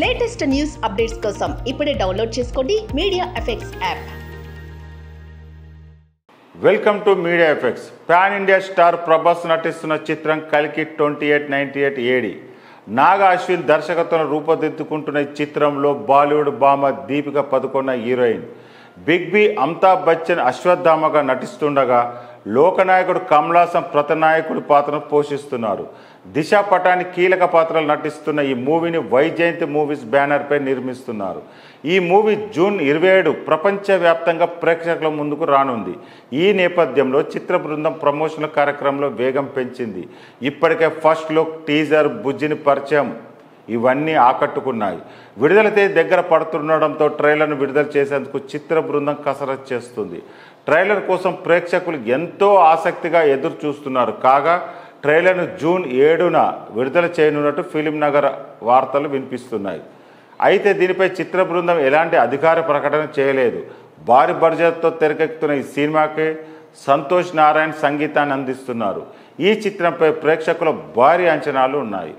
Latest news updates కోసం ఇప్పుడే download చేసుకోండి media effects app. Welcome to media effects. Pan India star Prabhas నటిస్తున్న చిత్రం కల్కి 2898 AD. నాగా అశ్విన్ దర్శకత్వంలో రూపుదిద్దుకుంటున్న ఈ చిత్రంలో బాలీవుడ్ భామ Deepika Padukone heroine. Big B Amitabh Bachchan అశ్వత్థామగా నటిస్తుండగా లోకనాయకుడు కమల్ హాసన్ ప్రతినాయకుడి పాత్రను పోషిస్తున్నారు. దిశ పటాని కీలక పాత్రలు నటిస్తున్న ఈ మూవీని వైజయంతి మూవీస్ బ్యానర్పై నిర్మిస్తున్నారు. ఈ మూవీ జూన్ 27 ప్రపంచవ్యాప్తంగా ప్రేక్షకుల ముందుకు రానుంది. ఈ నేపథ్యంలో చిత్ర బృందం ప్రమోషనల్ కార్యక్రమంలో వేగం పెంచింది. ఇప్పటికే ఫస్ట్ లుక్, టీజర్, బుజ్జిని పరిచయం ఇవన్నీ ఆకట్టుకున్నాయి. విడుదల తేదీ దగ్గర పడుతుండడంతో ట్రైలర్ను విడుదల చేసేందుకు చిత్ర బృందం కసరత్తు చేస్తుంది. ట్రైలర్ కోసం ప్రేక్షకులు ఎంతో ఆసక్తిగా ఎదురు చూస్తున్నారు. కాగా ట్రైలర్ను జూన్ 7న విడుదల చేయనున్నట్టు ఫిలిం నగర్ వార్తలు వినిపిస్తున్నాయి. అయితే దీనిపై చిత్ర బృందం ఎలాంటి అధికార ప్రకటన చేయలేదు. భారీ బడ్జెట్తో తెరకెక్కుతున్న ఈ సినిమాకి సంతోష్ నారాయణ్ సంగీతాన్ని అందిస్తున్నారు. ఈ చిత్రంపై ప్రేక్షకుల భారీ అంచనాలు ఉన్నాయి.